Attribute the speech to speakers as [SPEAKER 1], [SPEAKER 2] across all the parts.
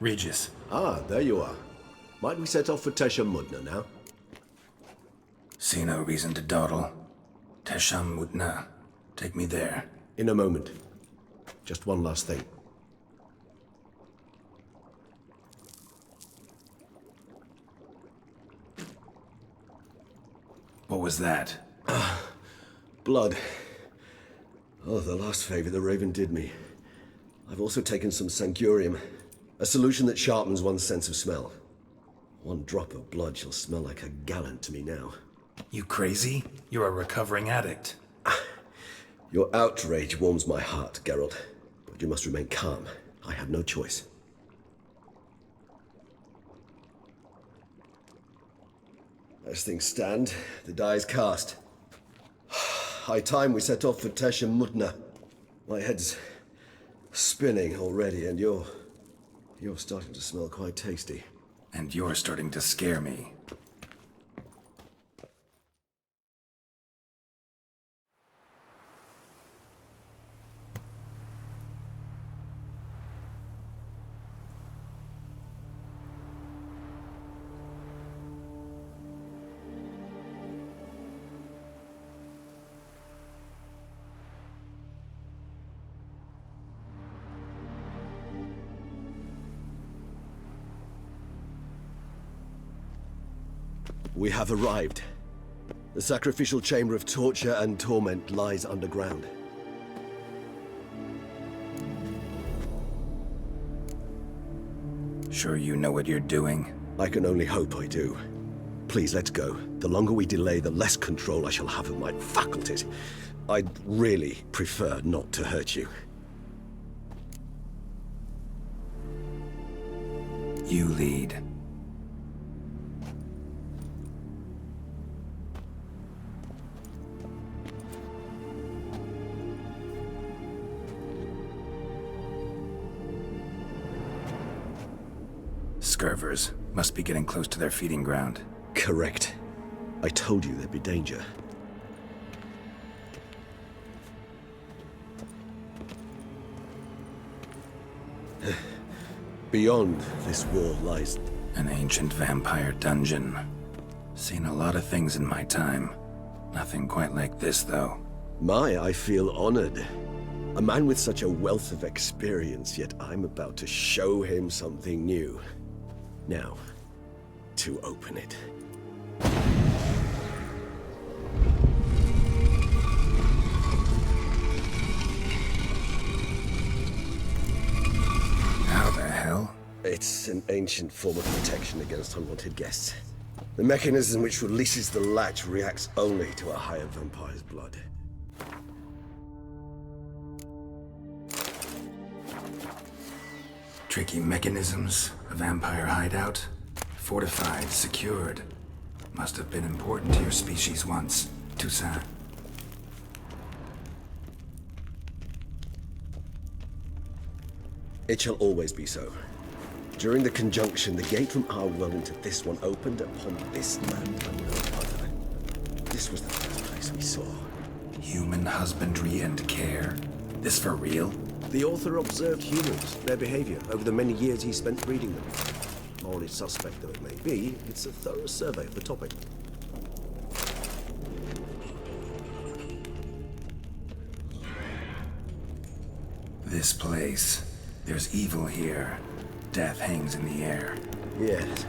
[SPEAKER 1] Regis.
[SPEAKER 2] Ah, there you are. Might we set off for Tesha Mudna now?
[SPEAKER 1] See no reason to dawdle. Tesham Mutna. Take me there.
[SPEAKER 2] In a moment. Just one last thing.
[SPEAKER 1] What was that?
[SPEAKER 2] Blood. Oh, the last favor the Raven did me. I've also taken some Sancurium, a solution that sharpens one's sense of smell. One drop of blood shall smell like a gallon to me now.
[SPEAKER 1] You crazy? You're a recovering addict.
[SPEAKER 2] Your outrage warms my heart, Geralt. But you must remain calm. I have no choice. As things stand, the die is cast. High time we set off for Tesha Mudna. My head's spinning already, and you're starting to smell quite tasty.
[SPEAKER 1] And you're starting to scare me.
[SPEAKER 2] We have arrived. The sacrificial chamber of torture and torment lies underground.
[SPEAKER 1] Sure you know what you're doing?
[SPEAKER 2] I can only hope I do. Please, let's go. The longer we delay, the less control I shall have of my faculties. I'd really prefer not to hurt you.
[SPEAKER 1] You lead. Scurvers must be getting close to their feeding ground.
[SPEAKER 2] Correct. I told you there'd be danger. Beyond this wall lies...
[SPEAKER 1] An ancient vampire dungeon. Seen a lot of things in my time. Nothing quite like this, though.
[SPEAKER 2] I feel honored. A man with such a wealth of experience, yet I'm about to show him something new. Now, to open it.
[SPEAKER 1] How the hell?
[SPEAKER 2] It's an ancient form of protection against unwanted guests. The mechanism which releases the latch reacts only to a higher vampire's blood.
[SPEAKER 1] Tricky mechanisms, a vampire hideout. Fortified, secured. Must have been important to your species once, Toussaint.
[SPEAKER 2] It shall always be so. During the conjunction, the gate from our world into this one opened upon this land and no other. This was the first place we saw.
[SPEAKER 1] Human husbandry and care. This for real?
[SPEAKER 2] The author observed humans, their behavior, over the many years he spent breeding them. Morally suspect though it may be, it's a thorough survey of the topic.
[SPEAKER 1] This place. There's evil here. Death hangs in the air.
[SPEAKER 2] Yes.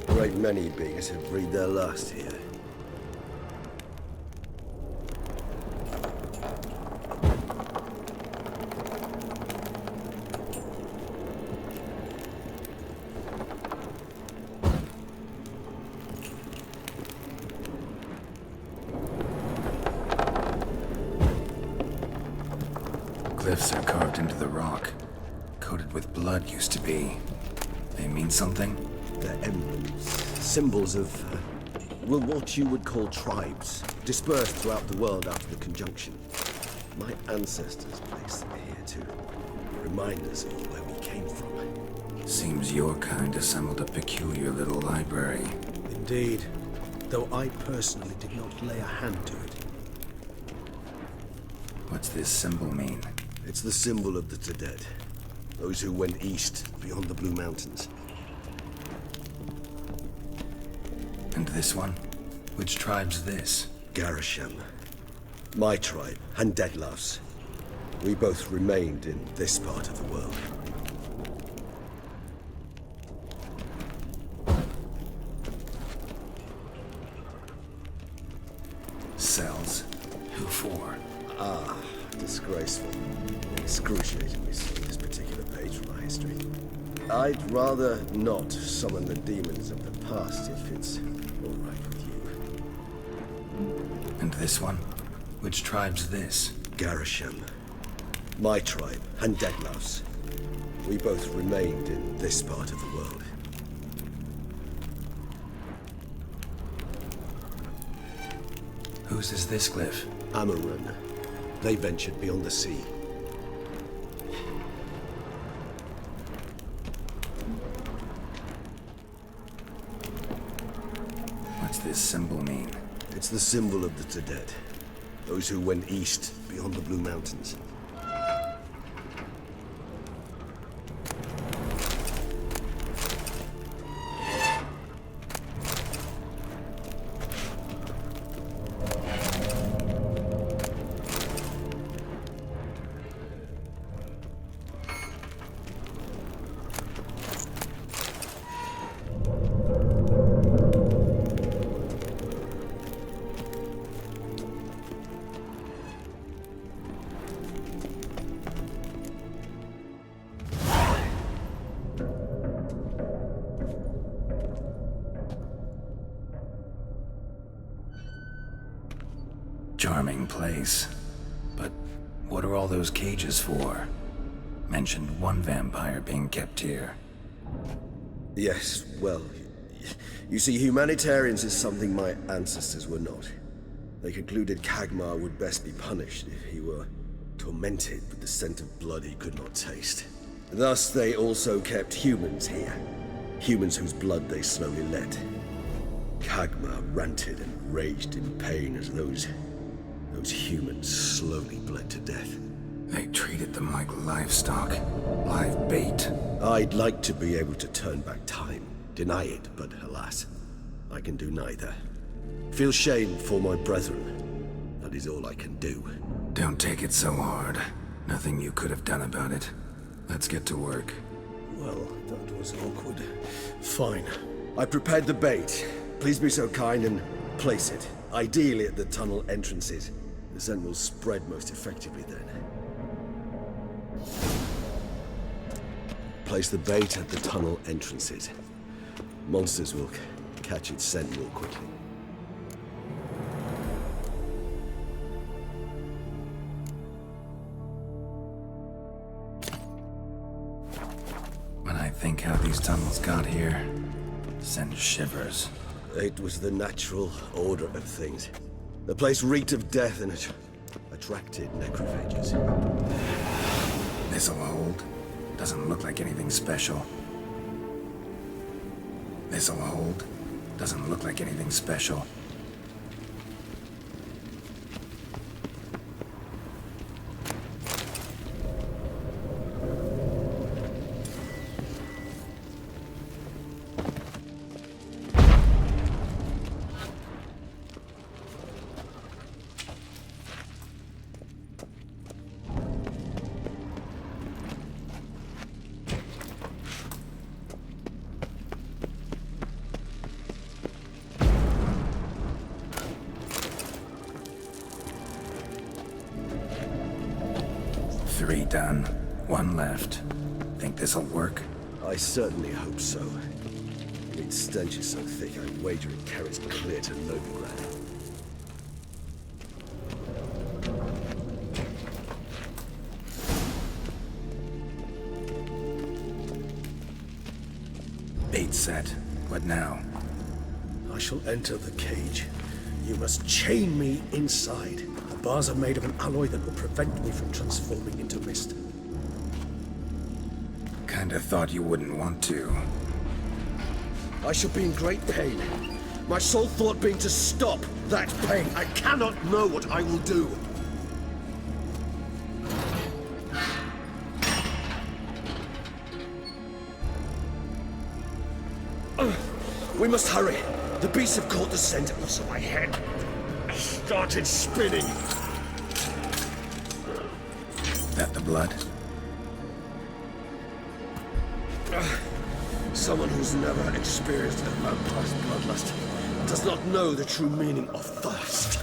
[SPEAKER 2] A great many beings have breathed their last here.
[SPEAKER 1] Cliffs are carved into the rock. Coated with blood used to be. They mean something?
[SPEAKER 2] They're emblems, symbols of, well, what you would call tribes, dispersed throughout the world after the conjunction. My ancestors placed them here to remind us of where we came from.
[SPEAKER 1] Seems your kind assembled a peculiar little library.
[SPEAKER 3] Indeed, though I personally did not lay a hand to it.
[SPEAKER 1] What's this symbol mean?
[SPEAKER 2] It's the symbol of the Tedet. Those who went east, beyond the Blue Mountains.
[SPEAKER 1] And this one? Which tribe's this?
[SPEAKER 2] Garisham. My tribe, and Deadlough's. We both remained in this part of the world.
[SPEAKER 1] Cells? Who for?
[SPEAKER 2] Disgraceful. Excruciatingly so, this particular page from my history. I'd rather not summon the demons of the past if it's all right with you.
[SPEAKER 1] And this one? Which tribe's this?
[SPEAKER 2] Garisham. My tribe, and Deadlough's. We both remained in this part of the world.
[SPEAKER 1] Whose is this glyph?
[SPEAKER 2] Amarun. They ventured beyond the sea.
[SPEAKER 1] What's this symbol mean?
[SPEAKER 2] It's the symbol of the Tedet. Those who went east, beyond the Blue Mountains.
[SPEAKER 1] Charming place. But what are all those cages for? Mentioned one vampire being kept here.
[SPEAKER 2] Yes, well, you see, humanitarians is something my ancestors were not. They concluded Kagmar would best be punished if he were tormented with the scent of blood he could not taste. Thus, they also kept humans here. Humans whose blood they slowly let. Kagmar ranted and raged in pain as those humans slowly bled to death.
[SPEAKER 1] They treated them like livestock. Live bait.
[SPEAKER 2] I'd like to be able to turn back time, deny it, but alas, I can do neither. Feel shame for my brethren. That is all I can do.
[SPEAKER 1] Don't take it so hard. Nothing you could have done about it. Let's get to work.
[SPEAKER 3] Well, that was awkward. Fine.
[SPEAKER 2] I prepared the bait. Please be so kind and place it, ideally at the tunnel entrances. The scent will spread most effectively then. Place the bait at the tunnel entrances. Monsters will catch its scent more quickly.
[SPEAKER 1] When I think how these tunnels got here, sends shivers.
[SPEAKER 2] It was the natural order of things. The place reeked of death and it attracted necrophages.
[SPEAKER 1] This'll hold. Doesn't look like anything special. This'll hold. Doesn't look like anything special. Three done. One left. Think this'll work?
[SPEAKER 2] I certainly hope so. Its stench is so thick, I wager it carries clear to Novigrad.
[SPEAKER 1] Bait set. What now?
[SPEAKER 3] I shall enter the cage. You must chain me inside. The bars are made of an alloy that will prevent me from transforming into mist.
[SPEAKER 1] Kinda thought you wouldn't want to.
[SPEAKER 2] I shall be in great pain. My sole thought being to stop that pain. I cannot know what I will do. We must hurry. The beasts have caught the scent. Also, my head started spinning.
[SPEAKER 1] That the blood?
[SPEAKER 2] Someone who's never experienced a vampire's bloodlust does not know the true meaning of thirst.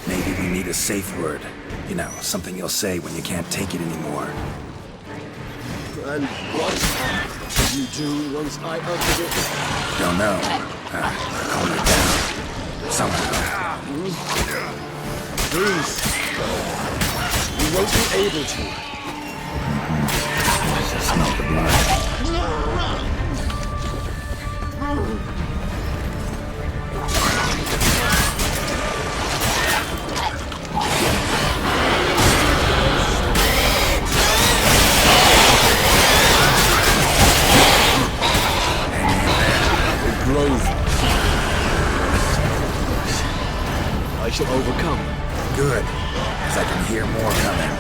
[SPEAKER 1] Maybe we need a safe word. You know, something you'll say when you can't take it anymore.
[SPEAKER 2] And what did you do once I uttered it?
[SPEAKER 1] Don't know. Calm it down. Somehow.
[SPEAKER 2] Please. You won't be able to.
[SPEAKER 1] Smell the blood.
[SPEAKER 2] I shall overcome.
[SPEAKER 1] Good, because I can hear more coming.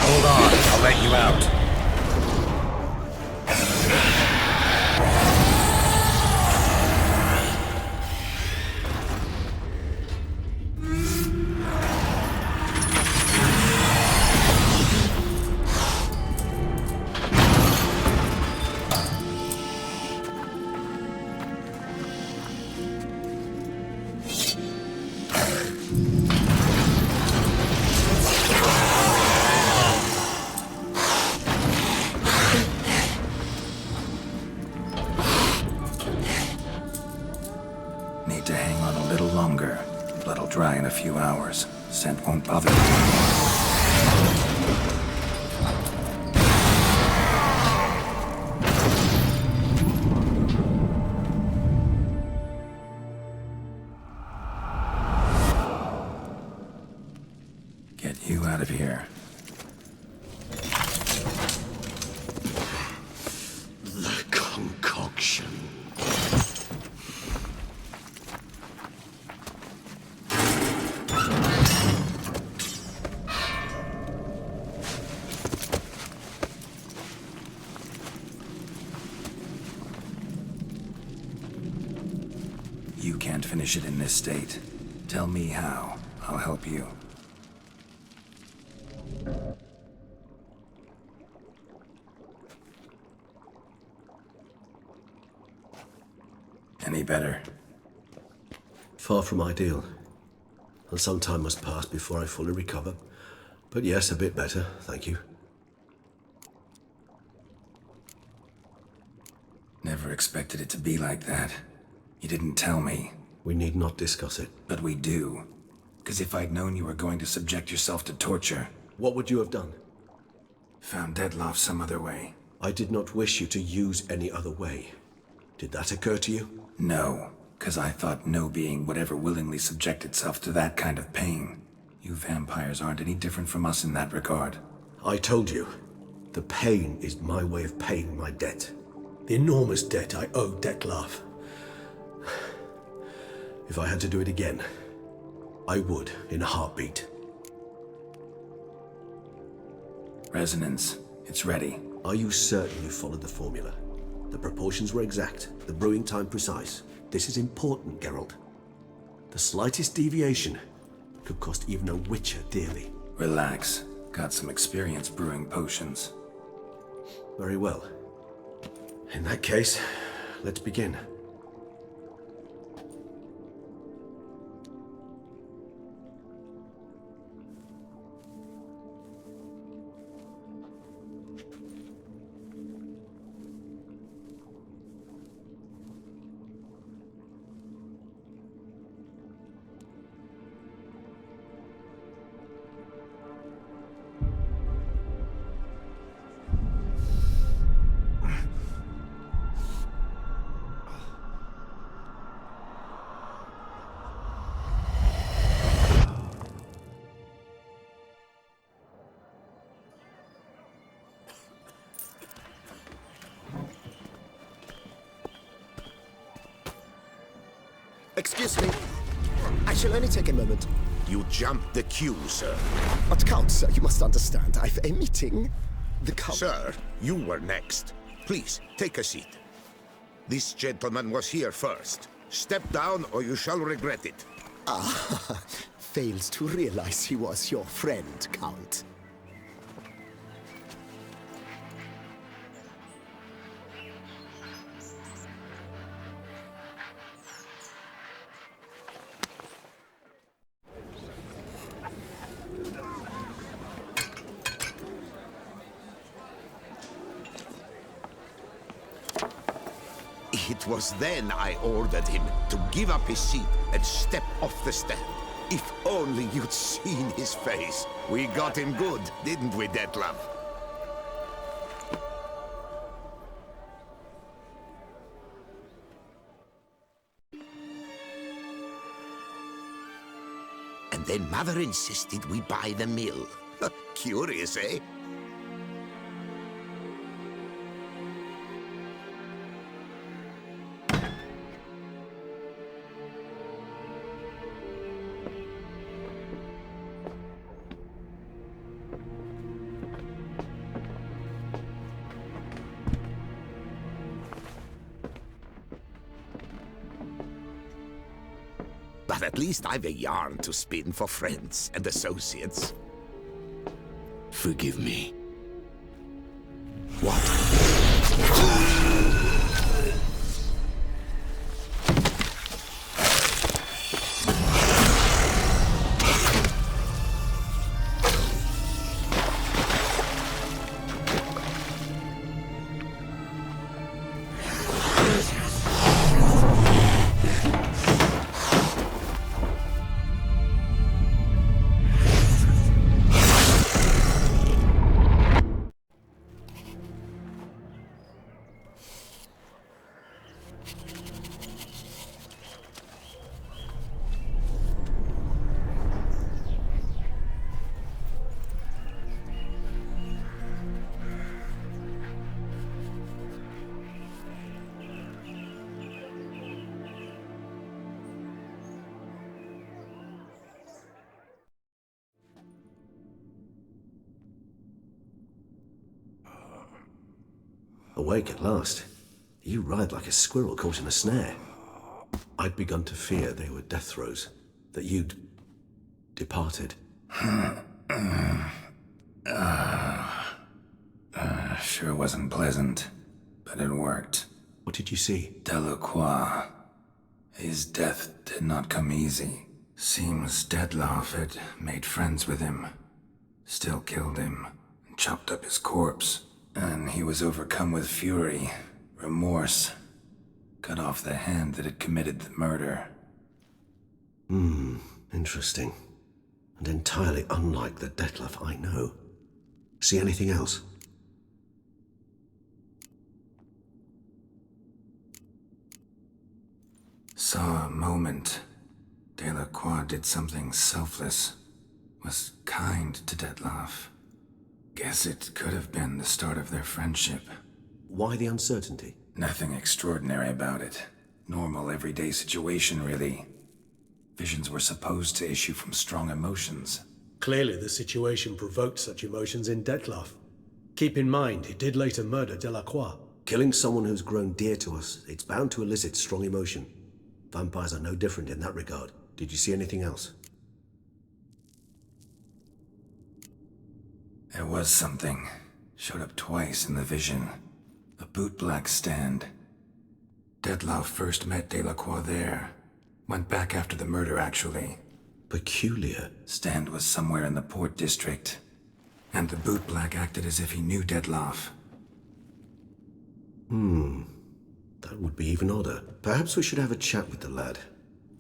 [SPEAKER 1] Hold on, I'll let you out. Need to hang on a little longer. Blood'll dry in a few hours. Scent won't bother me anymore. Get you out of here.
[SPEAKER 2] The concoction.
[SPEAKER 1] You can't finish it in this state. Tell me how. I'll help you. Any better?
[SPEAKER 2] Far from ideal. And some time must pass before I fully recover. But yes, a bit better, thank you.
[SPEAKER 1] Never expected it to be like that. You didn't tell me.
[SPEAKER 2] We need not discuss it.
[SPEAKER 1] But we do. Because if I'd known you were going to subject yourself to torture...
[SPEAKER 2] What would you have done?
[SPEAKER 1] Found Dettlaff some other way.
[SPEAKER 2] I did not wish you to use any other way. Did that occur to you?
[SPEAKER 1] No. Because I thought no being would ever willingly subject itself to that kind of pain. You vampires aren't any different from us in that regard.
[SPEAKER 2] I told you. The pain is my way of paying my debt. The enormous debt I owe Dettlaff. If I had to do it again, I would in a heartbeat.
[SPEAKER 1] Resonance. It's ready.
[SPEAKER 2] Are you certain you followed the formula? The proportions were exact, the brewing time precise. This is important, Geralt. The slightest deviation could cost even a witcher dearly.
[SPEAKER 1] Relax. Got some experience brewing potions.
[SPEAKER 2] Very well. In that case, let's begin.
[SPEAKER 4] Excuse me. I shall only take a moment.
[SPEAKER 5] You jumped the queue, sir.
[SPEAKER 4] But Count, sir, you must understand. I've a meeting. The Count...
[SPEAKER 5] Sir, you were next. Please, take a seat. This gentleman was here first. Step down or you shall regret it.
[SPEAKER 4] Ah, fails to realize he was your friend, Count.
[SPEAKER 5] It was then I ordered him to give up his seat and step off the stand. If only you'd seen his face. We got him good, didn't we, Detlef? And then Mother insisted we buy the mill. Curious, eh? But at least I've a yarn to spin for friends and associates.
[SPEAKER 6] Forgive me.
[SPEAKER 2] Awake at last. You writhed like a squirrel caught in a snare. I'd begun to fear they were death throes, that you'd departed.
[SPEAKER 1] Sure wasn't pleasant, but it worked.
[SPEAKER 2] What did you see?
[SPEAKER 1] Delacroix. His death did not come easy. Seems Detlef had made friends with him, still killed him, and chopped up his corpse. And he was overcome with fury, remorse, cut off the hand that had committed the murder.
[SPEAKER 2] Interesting. And entirely unlike the Detlef I know. See anything else?
[SPEAKER 1] Saw a moment. Delacroix did something selfless. Was kind to Detlef. Guess it could have been the start of their friendship.
[SPEAKER 2] Why the uncertainty?
[SPEAKER 1] Nothing extraordinary about it. Normal, everyday situation, really. Visions were supposed to issue from strong emotions.
[SPEAKER 3] Clearly, the situation provoked such emotions in Detlef. Keep in mind, he did later murder Delacroix.
[SPEAKER 2] Killing someone who's grown dear to us, it's bound to elicit strong emotion. Vampires are no different in that regard. Did you see anything else?
[SPEAKER 1] There was something. Showed up twice in the vision. A bootblack stand. Detlef first met Delacroix there. Went back after the murder, actually.
[SPEAKER 2] Peculiar.
[SPEAKER 1] Stand was somewhere in the Port District. And the bootblack acted as if he knew Detlef.
[SPEAKER 2] That would be even odder. Perhaps we should have a chat with the lad.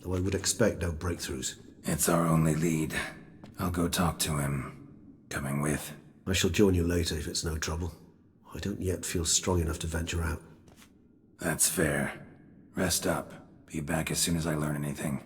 [SPEAKER 2] Though I would expect no breakthroughs.
[SPEAKER 1] It's our only lead. I'll go talk to him. Coming with?
[SPEAKER 2] I shall join you later if it's no trouble. I don't yet feel strong enough to venture out.
[SPEAKER 1] That's fair. Rest up. Be back as soon as I learn anything.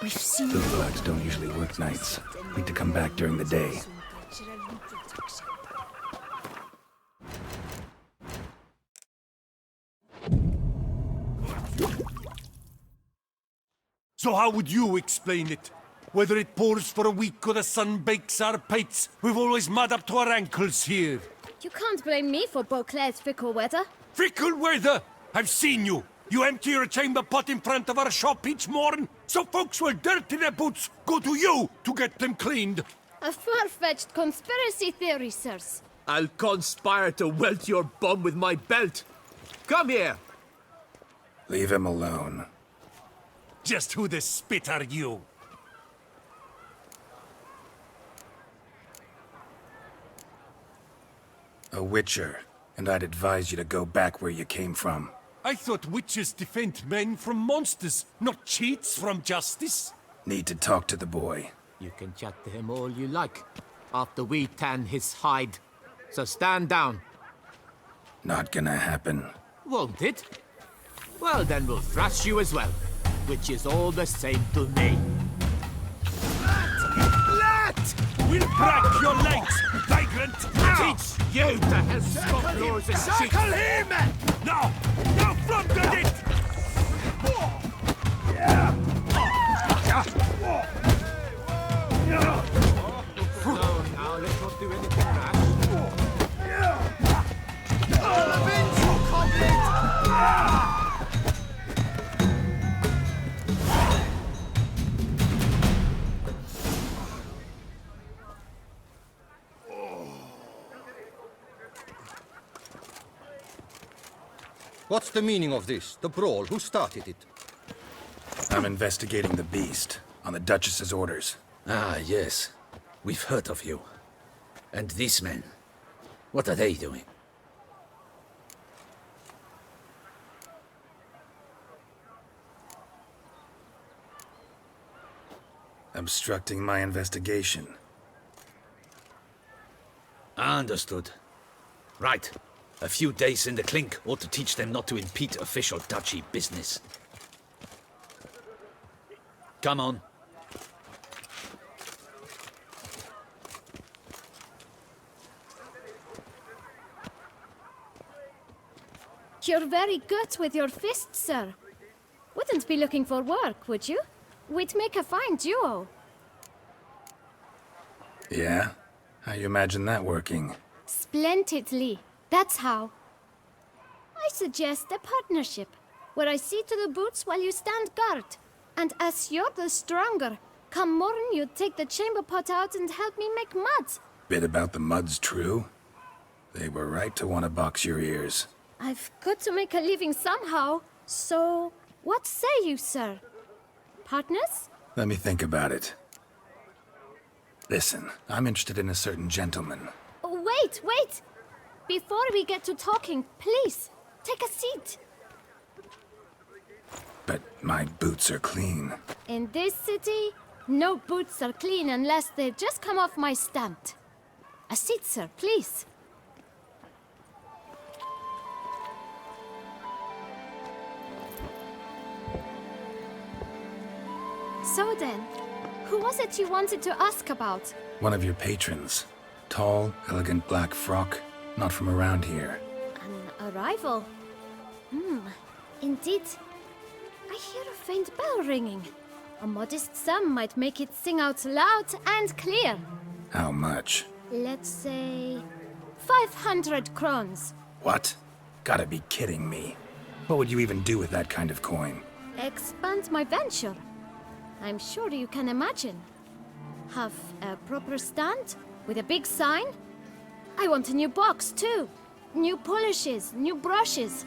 [SPEAKER 7] I've seen
[SPEAKER 1] Blue bloods don't usually work nights. Need to come back during the day.
[SPEAKER 8] So how would you explain it? Whether it pours for a week or the sun bakes our pates, we've always mud up to our ankles here.
[SPEAKER 9] You can't blame me for Beauclair's fickle weather.
[SPEAKER 8] Fickle weather! I've seen you! You empty your chamber pot in front of our shop each morn, so folks will dirty their boots, go to you to get them cleaned.
[SPEAKER 9] A far-fetched conspiracy theory, sirs.
[SPEAKER 10] I'll conspire to welt your bum with my belt. Come here!
[SPEAKER 1] Leave him alone.
[SPEAKER 8] Just who the spit are you?
[SPEAKER 1] A witcher, and I'd advise you to go back where you came from.
[SPEAKER 8] I thought witches defend men from monsters, not cheats from justice.
[SPEAKER 1] Need to talk to the boy.
[SPEAKER 10] You can chat to him all you like, after we tan his hide. So stand down.
[SPEAKER 1] Not gonna happen.
[SPEAKER 10] Won't it? Well, then we'll thrash you as well, which is all the same to me.
[SPEAKER 8] Let! We'll break your legs, vagrant!
[SPEAKER 10] Teach you to have stop laws and cheats!
[SPEAKER 8] Circle him! Now! Now from the it!
[SPEAKER 10] No, now let's not do anything rash.
[SPEAKER 11] What's the meaning of this? The brawl? Who started it?
[SPEAKER 1] I'm investigating the beast, on the Duchess's orders.
[SPEAKER 6] Ah, yes. We've heard of you. And these men, what are they doing?
[SPEAKER 1] Obstructing my investigation.
[SPEAKER 6] Understood. Right. A few days in the clink ought to teach them not to impede official duchy business. Come on.
[SPEAKER 9] You're very good with your fists, sir. Wouldn't be looking for work, would you? We'd make a fine duo.
[SPEAKER 1] Yeah? How you imagine that working?
[SPEAKER 9] Splendidly. That's how. I suggest a partnership, where I see to the boots while you stand guard. And as you're the stronger, come morn you take the chamber pot out and help me make mud.
[SPEAKER 1] Bit about the mud's true? They were right to want to box your ears.
[SPEAKER 9] I've got to make a living somehow, so what say you, sir? Partners?
[SPEAKER 1] Let me think about it. Listen, I'm interested in a certain gentleman.
[SPEAKER 9] Oh, wait! Before we get to talking, please, take a seat.
[SPEAKER 1] But my boots are clean.
[SPEAKER 9] In this city, no boots are clean unless they just come off my stamp. A seat, sir, please. So then, who was it you wanted to ask about?
[SPEAKER 1] One of your patrons. Tall, elegant black frock. Not from around here.
[SPEAKER 9] An arrival? Indeed. I hear a faint bell ringing. A modest sum might make it sing out loud and clear.
[SPEAKER 1] How much?
[SPEAKER 9] Let's say 500 crowns.
[SPEAKER 1] What? Gotta be kidding me. What would you even do with that kind of coin?
[SPEAKER 9] Expand my venture. I'm sure you can imagine. Have a proper stand with a big sign. I want a new box too. New polishes, new brushes.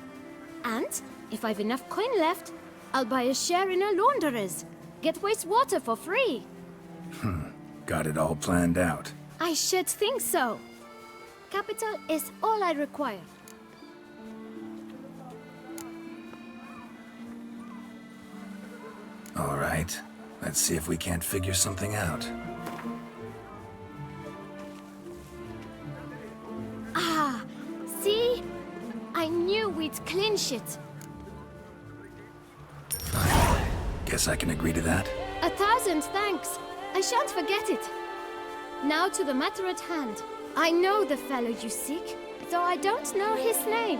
[SPEAKER 9] And if I've enough coin left, I'll buy a share in a launderer's. Get wastewater for free.
[SPEAKER 1] Got it all planned out.
[SPEAKER 9] I should think so. Capital is all I require.
[SPEAKER 1] All right. Let's see if we can't figure something out.
[SPEAKER 9] Ah, see? I knew we'd clinch it.
[SPEAKER 1] Fine. Guess I can agree to that.
[SPEAKER 9] 1,000 present, thanks. I shan't forget it. Now to the matter at hand. I know the fellow you seek, though I don't know his name.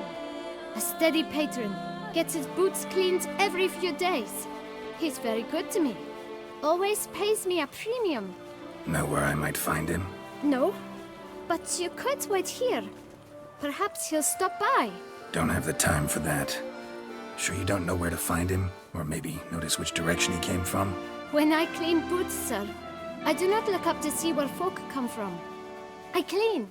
[SPEAKER 9] A steady patron, gets his boots cleaned every few days. He's very good to me. Always pays me a premium.
[SPEAKER 1] Know where I might find him?
[SPEAKER 9] No, but you could wait here. Perhaps he'll stop by.
[SPEAKER 1] Don't have the time for that. Sure you don't know where to find him? Or maybe notice which direction he came from?
[SPEAKER 9] When I clean boots, sir, I do not look up to see where folk come from. I clean.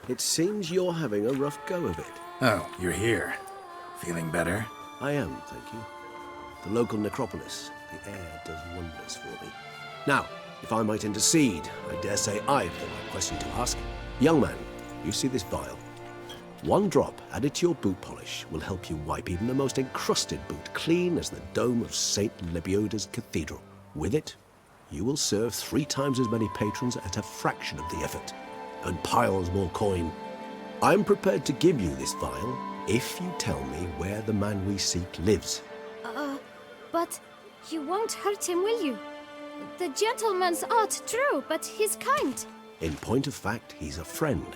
[SPEAKER 2] It seems you're having a rough go of it.
[SPEAKER 1] Oh, you're here. Feeling better?
[SPEAKER 2] I am, thank you. The local necropolis. The air does wonders for me. Now, if I might intercede, I dare say I've the right question to ask. Young man, you see this vial? One drop added to your boot polish will help you wipe even the most encrusted boot clean as the dome of St. Lebioda's Cathedral. With it, you will serve 3 times as many patrons at a fraction of the effort, and piles more coin. I'm prepared to give you this vial if you tell me where the man we seek lives.
[SPEAKER 9] But you won't hurt him, will you? The gentleman's art, true, but he's kind.
[SPEAKER 2] In point of fact, he's a friend.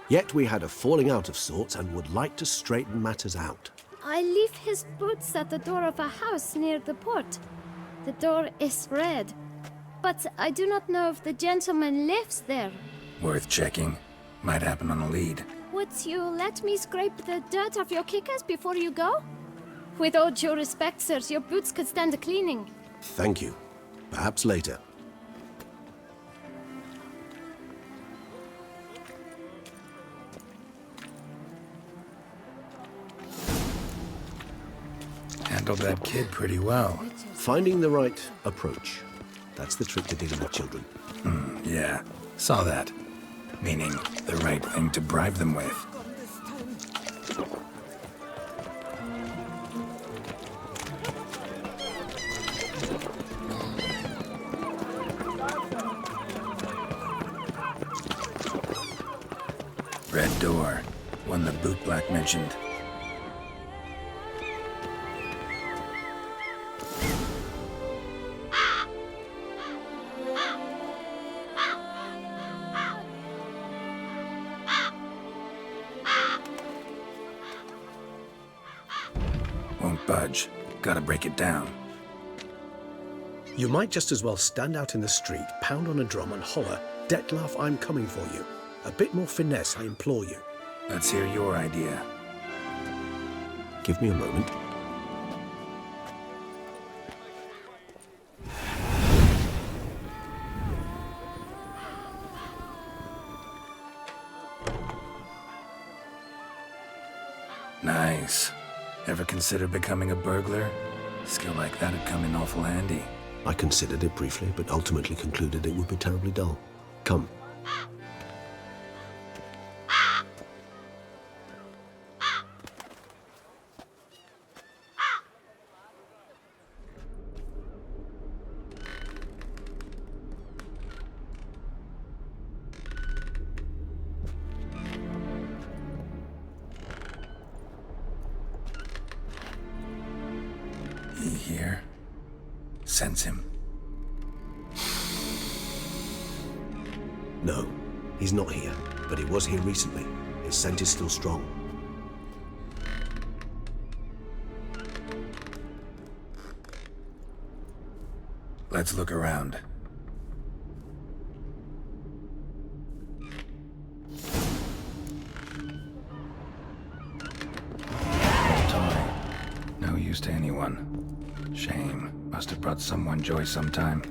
[SPEAKER 2] Yet we had a falling out of sorts and would like to straighten matters out.
[SPEAKER 9] I leave his boots at the door of a house near the port. The door is red, but I do not know if the gentleman lives there.
[SPEAKER 1] Worth checking. Might happen on a lead.
[SPEAKER 9] Would you let me scrape the dirt off your kickers before you go? With all due respect, sirs, your boots could stand a cleaning.
[SPEAKER 2] Thank you. Perhaps later.
[SPEAKER 1] Handled that kid pretty well.
[SPEAKER 2] Finding the right approach. That's the trick to dealing with children.
[SPEAKER 1] Yeah, saw that. Meaning, the right thing to bribe them with. Red door. One the bootblack mentioned. Won't budge. Gotta break it down.
[SPEAKER 3] You might just as well stand out in the street, pound on a drum and holler, "Dettlaff, I'm coming for you." A bit more finesse, I implore you.
[SPEAKER 1] Let's hear your idea.
[SPEAKER 2] Give me a moment.
[SPEAKER 1] Nice. Ever consider becoming a burglar? Skill like that'd come in awful handy.
[SPEAKER 2] I considered it briefly, but ultimately concluded it would be terribly dull. Come.
[SPEAKER 1] He here? Sense him.
[SPEAKER 2] No, he's not here, but he was here recently. His scent is still strong.
[SPEAKER 1] Let's look around. Toy. No use to anyone. Shame. Must have brought someone joy sometime.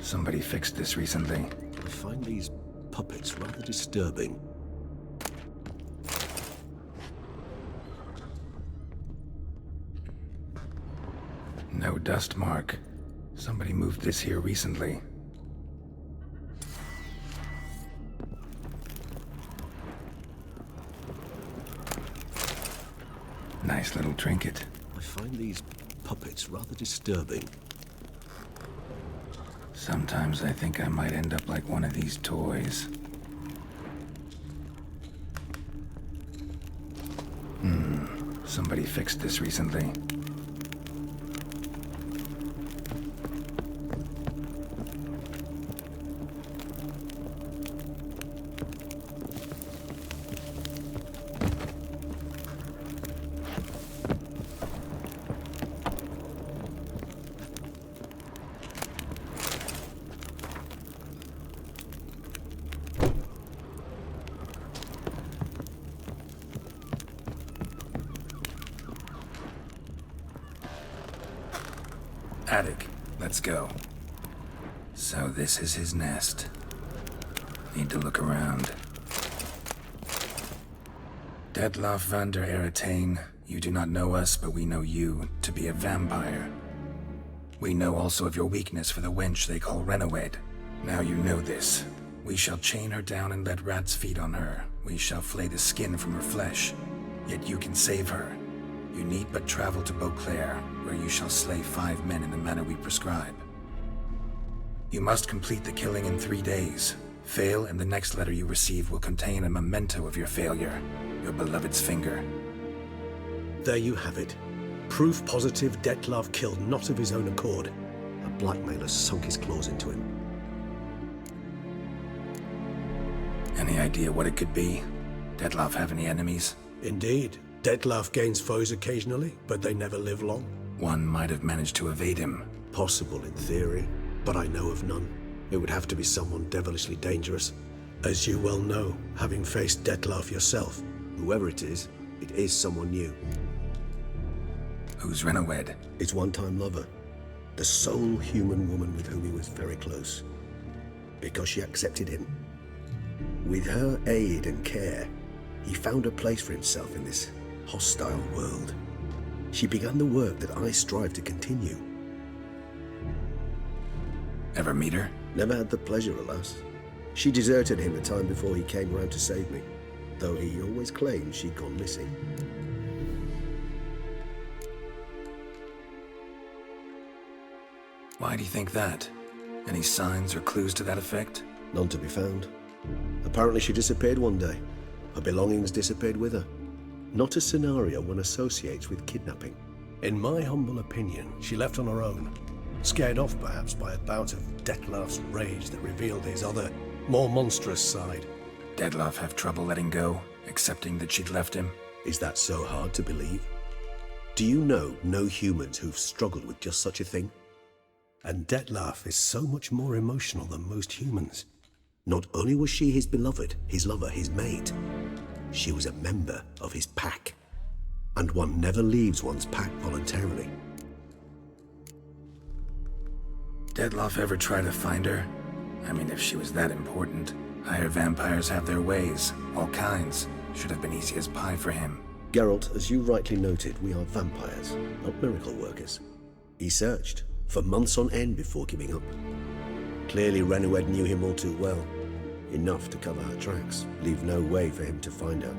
[SPEAKER 1] Somebody fixed this recently.
[SPEAKER 2] I find these puppets rather disturbing.
[SPEAKER 1] No dust mark. Somebody moved this here recently. Nice little trinket.
[SPEAKER 2] I find these puppets rather disturbing.
[SPEAKER 1] Sometimes I think I might end up like one of these toys. Somebody fixed this recently. Attic, let's go. So this is his nest. Need to look around. Detloff van der Eretain, you do not know us, but we know you to be a vampire. We know also of your weakness for the wench they call Renawed. Now you know this. We shall chain her down and let rats feed on her. We shall flay the skin from her flesh. Yet you can save her. You need but travel to Beauclair, where you shall slay 5 men in the manner we prescribe. You must complete the killing in 3 days. Fail, and the next letter you receive will contain a memento of your failure, your beloved's finger.
[SPEAKER 3] There you have it. Proof positive Detlav killed not of his own accord. A blackmailer sunk his claws into him.
[SPEAKER 1] Any idea what it could be? Detlav have any enemies?
[SPEAKER 3] Indeed. Detlav gains foes occasionally, but they never live long.
[SPEAKER 1] One might have managed to evade him.
[SPEAKER 3] Possible in theory, but I know of none. It would have to be someone devilishly dangerous. As you well know, having faced Detlav yourself.
[SPEAKER 2] Whoever it is someone new.
[SPEAKER 1] Who's Renawed?
[SPEAKER 3] His one-time lover. The sole human woman with whom he was very close. Because she accepted him. With her aid and care, he found a place for himself in this hostile world. She began the work that I strive to continue.
[SPEAKER 1] Ever meet her?
[SPEAKER 3] Never had the pleasure, alas. She deserted him a time before he came round to save me, though he always claimed she'd gone missing.
[SPEAKER 1] Why do you think that? Any signs or clues to that effect?
[SPEAKER 3] None to be found. Apparently she disappeared one day. Her belongings disappeared with her. Not a scenario one associates with kidnapping. In my humble opinion, she left on her own. Scared off perhaps by a bout of Detlav's rage that revealed his other, more monstrous side.
[SPEAKER 1] Detlav have trouble letting go, accepting that she'd left him?
[SPEAKER 3] Is that so hard to believe? Do you know no humans who've struggled with just such a thing? And Detlav is so much more emotional than most humans. Not only was she his beloved, his lover, his mate, she was a member of his pack. And one never leaves one's pack voluntarily.
[SPEAKER 1] Detlav ever try to find her? I mean, if she was that important. Higher vampires have their ways, all kinds. Should have been easy as pie for him.
[SPEAKER 3] Geralt, as you rightly noted, we are vampires, not miracle workers. He searched for months on end before giving up. Clearly Renawed knew him all too well. Enough to cover her tracks, leave no way for him to find her.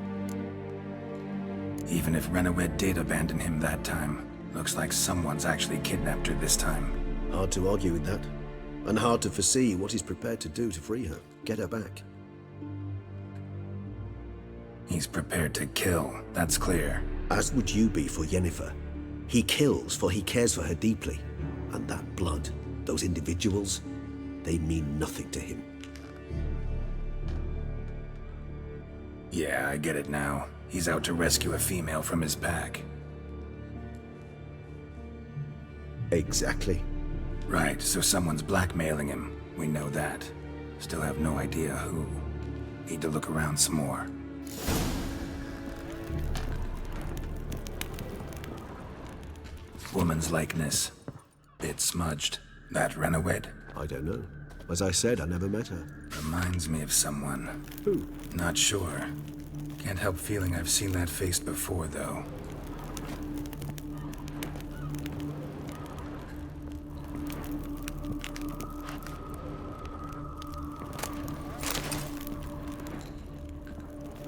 [SPEAKER 1] Even if Renawed did abandon him that time, looks like someone's actually kidnapped her this time.
[SPEAKER 3] Hard to argue with that, and hard to foresee what he's prepared to do to free her, get her back.
[SPEAKER 1] He's prepared to kill, that's clear.
[SPEAKER 3] As would you be for Yennefer. He kills for he cares for her deeply, and that blood, those individuals, they mean nothing to him.
[SPEAKER 1] Yeah, I get it now. He's out to rescue a female from his pack.
[SPEAKER 3] Exactly.
[SPEAKER 1] Right, so someone's blackmailing him. We know that. Still have no idea who. Need to look around some more. Woman's likeness. Bit smudged. That Renawed?
[SPEAKER 3] I don't know. As I said, I never met her.
[SPEAKER 1] Reminds me of someone.
[SPEAKER 3] Who?
[SPEAKER 1] Not sure. Can't help feeling I've seen that face before, though.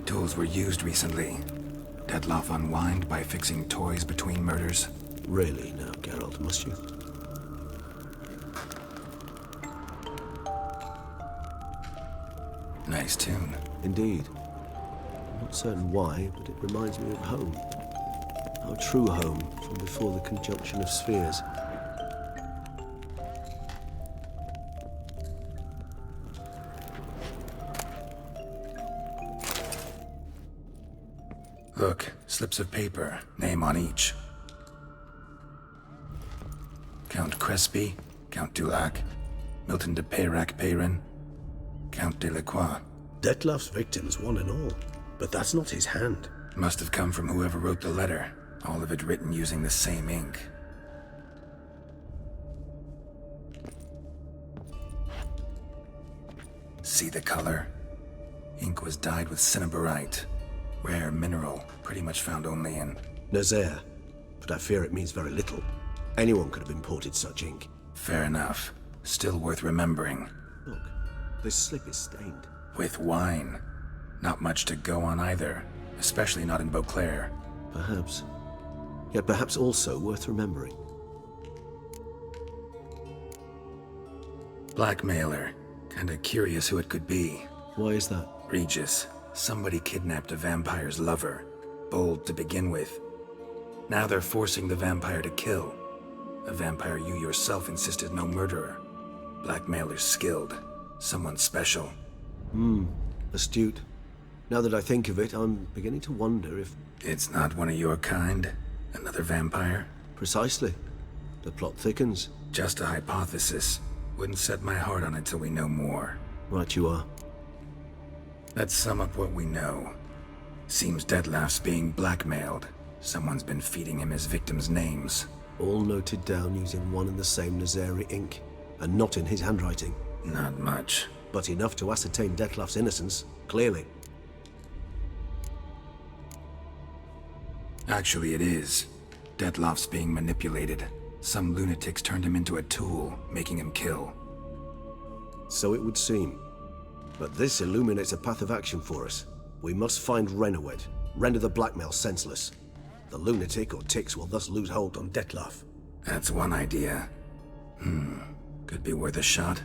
[SPEAKER 1] Tools were used recently. Detlav unwind by fixing toys between murders.
[SPEAKER 3] Really now, Geralt, must you?
[SPEAKER 1] Nice tune.
[SPEAKER 3] Indeed. I'm not certain why, but it reminds me of home. Our true home from before the conjunction of spheres.
[SPEAKER 1] Look, slips of paper, name on each. Count Crespi, Count Dulac, Milton de Peyrac-Peyrin, Count Delacroix.
[SPEAKER 3] Detlef's victims, one and all. But that's not his hand.
[SPEAKER 1] Must have come from whoever wrote the letter. All of it written using the same ink. See the color? Ink was dyed with cinnabarite. Rare mineral, pretty much found only in...
[SPEAKER 3] Nazaire. But I fear it means very little. Anyone could have imported such ink.
[SPEAKER 1] Fair enough. Still worth remembering.
[SPEAKER 3] Look, this slip is stained.
[SPEAKER 1] With wine. Not much to go on either. Especially not in Beauclair.
[SPEAKER 3] Perhaps. Yet perhaps also worth remembering.
[SPEAKER 1] Blackmailer. Kinda curious who it could be.
[SPEAKER 3] Why is that?
[SPEAKER 1] Regis. Somebody kidnapped a vampire's lover. Bold to begin with. Now they're forcing the vampire to kill. A vampire you yourself insisted no murderer. Blackmailer's skilled. Someone special.
[SPEAKER 3] Astute. Now that I think of it, I'm beginning to wonder if...
[SPEAKER 1] It's not one of your kind? Another vampire?
[SPEAKER 3] Precisely. The plot thickens.
[SPEAKER 1] Just a hypothesis. Wouldn't set my heart on it till we know more.
[SPEAKER 3] Right you are.
[SPEAKER 1] Let's sum up what we know. Seems Detlef's being blackmailed. Someone's been feeding him his victims' names.
[SPEAKER 3] All noted down using one and the same Nazari ink, and not in his handwriting.
[SPEAKER 1] Not much.
[SPEAKER 3] But enough to ascertain Detlef's innocence, clearly.
[SPEAKER 1] Actually, it is. Detlef's being manipulated. Some lunatics turned him into a tool, making him kill.
[SPEAKER 3] So it would seem. But this illuminates a path of action for us. We must find Renowed, render the blackmail senseless. The lunatic or ticks will thus lose hold on Detlef.
[SPEAKER 1] That's one idea. Could be worth a shot.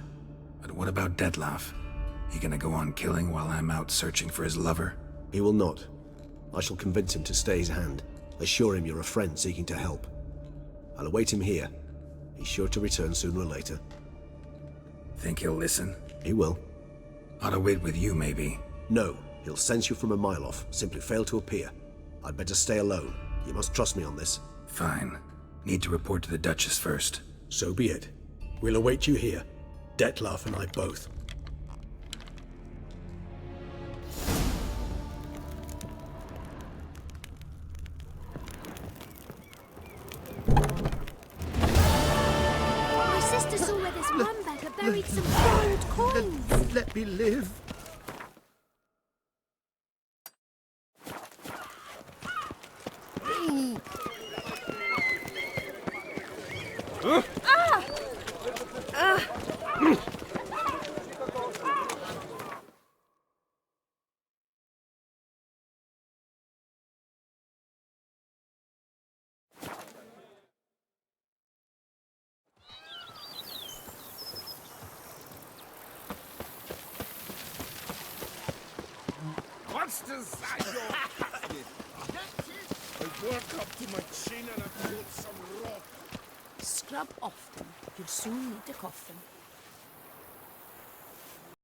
[SPEAKER 1] But what about Detlef? He gonna go on killing while I'm out searching for his lover?
[SPEAKER 3] He will not. I shall convince him to stay his hand. Assure him you're a friend seeking to help. I'll await him here. He's sure to return sooner or later.
[SPEAKER 1] Think he'll listen?
[SPEAKER 3] He will.
[SPEAKER 1] Ought to wait with you, maybe.
[SPEAKER 3] No, he'll sense you from a mile off. Simply fail to appear. I'd better stay alone. You must trust me on this.
[SPEAKER 1] Fine. Need to report to the Duchess first.
[SPEAKER 3] So be it. We'll await you here. Detlef and I both.
[SPEAKER 9] My sister saw where this one beggar buried some gold coins.
[SPEAKER 3] Let me live.
[SPEAKER 5] What's the size of I work up to my chin and I put some rock.
[SPEAKER 7] Scrub off them. You'll soon need a coffin.